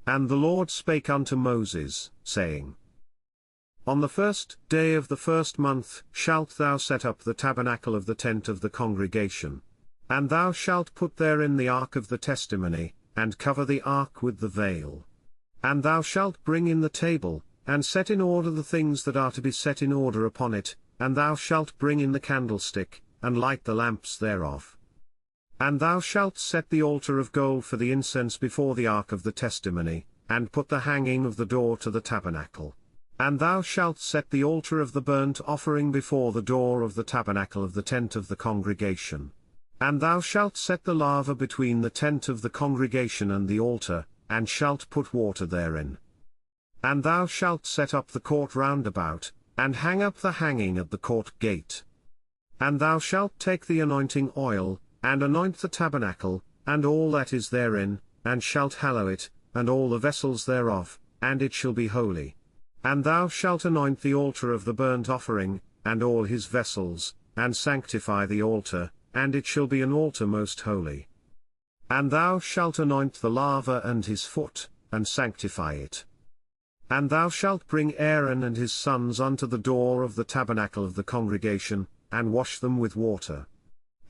And the Lord spake unto Moses, saying, On the 1st day of the 1st month shalt thou set up the tabernacle of the tent of the congregation. And thou shalt put therein the ark of the testimony, and cover the ark with the veil. And thou shalt bring in the table, and set in order the things that are to be set in order upon it, and thou shalt bring in the candlestick, and light the lamps thereof. And thou shalt set the altar of gold for the incense before the ark of the testimony, and put the hanging of the door to the tabernacle. And thou shalt set the altar of the burnt offering before the door of the tabernacle of the tent of the congregation. And thou shalt set the laver between the tent of the congregation and the altar, and shalt put water therein. And thou shalt set up the court round about, and hang up the hanging at the court gate. And thou shalt take the anointing oil, and anoint the tabernacle, and all that is therein, and shalt hallow it, and all the vessels thereof, and it shall be holy. And thou shalt anoint the altar of the burnt offering, and all his vessels, and sanctify the altar, and it shall be an altar most holy. And thou shalt anoint the laver and his foot, and sanctify it. And thou shalt bring Aaron and his sons unto the door of the tabernacle of the congregation, and wash them with water.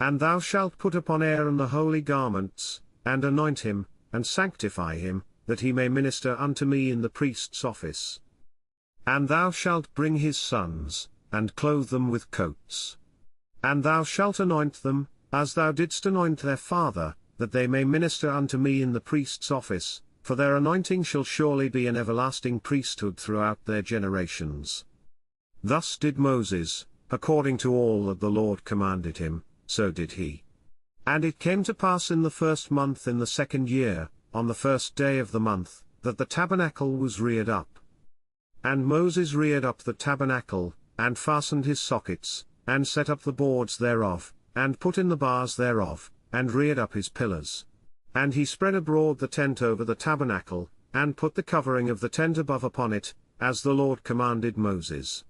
And thou shalt put upon Aaron the holy garments, and anoint him, and sanctify him, that he may minister unto me in the priest's office. And thou shalt bring his sons, and clothe them with coats. And thou shalt anoint them, as thou didst anoint their father, that they may minister unto me in the priest's office, for their anointing shall surely be an everlasting priesthood throughout their generations. Thus did Moses, according to all that the Lord commanded him, so did he. And it came to pass in the 1st month in the 2nd year, on the 1st day of the month, that the tabernacle was reared up. And Moses reared up the tabernacle, and fastened his sockets, and set up the boards thereof, and put in the bars thereof, and reared up his pillars. And he spread abroad the tent over the tabernacle, and put the covering of the tent above upon it, as the Lord commanded Moses.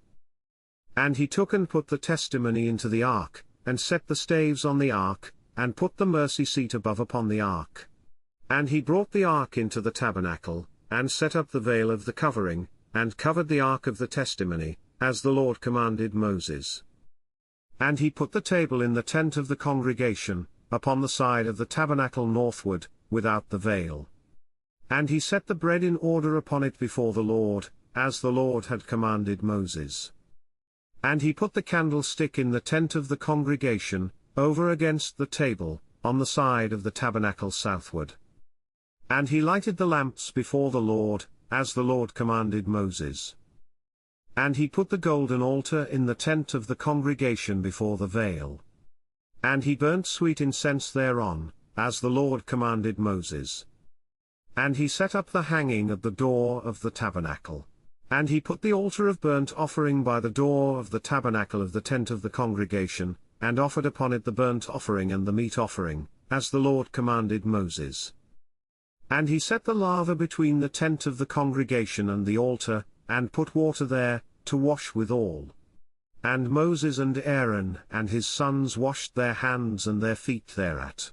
And he took and put the testimony into the ark, and set the staves on the ark, and put the mercy seat above upon the ark. And he brought the ark into the tabernacle, and set up the veil of the covering, and covered the ark of the testimony, as the Lord commanded Moses. And he put the table in the tent of the congregation, upon the side of the tabernacle northward, without the veil. And he set the bread in order upon it before the Lord, as the Lord had commanded Moses. And he put the candlestick in the tent of the congregation, over against the table, on the side of the tabernacle southward. And he lighted the lamps before the Lord, as the Lord commanded Moses. And he put the golden altar in the tent of the congregation before the veil. And he burnt sweet incense thereon, as the Lord commanded Moses. And he set up the hanging at the door of the tabernacle. And he put the altar of burnt offering by the door of the tabernacle of the tent of the congregation, and offered upon it the burnt offering and the meat offering, as the Lord commanded Moses. And he set the laver between the tent of the congregation and the altar, and put water there, to wash withal. And Moses and Aaron and his sons washed their hands and their feet thereat.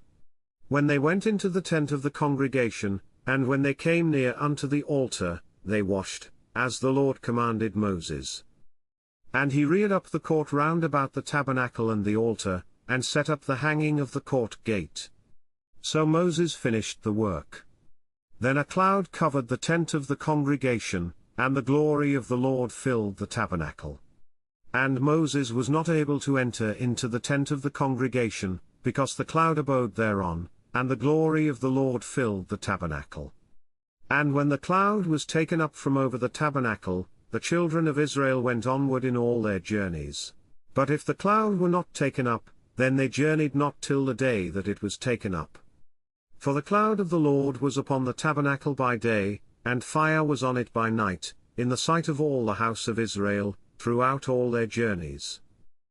When they went into the tent of the congregation, and when they came near unto the altar, they washed, as the Lord commanded Moses. And he reared up the court round about the tabernacle and the altar, and set up the hanging of the court gate. So Moses finished the work. Then a cloud covered the tent of the congregation, and the glory of the Lord filled the tabernacle. And Moses was not able to enter into the tent of the congregation, because the cloud abode thereon, and the glory of the Lord filled the tabernacle. And when the cloud was taken up from over the tabernacle, the children of Israel went onward in all their journeys. But if the cloud were not taken up, then they journeyed not till the day that it was taken up. For the cloud of the Lord was upon the tabernacle by day, and fire was on it by night, in the sight of all the house of Israel, throughout all their journeys.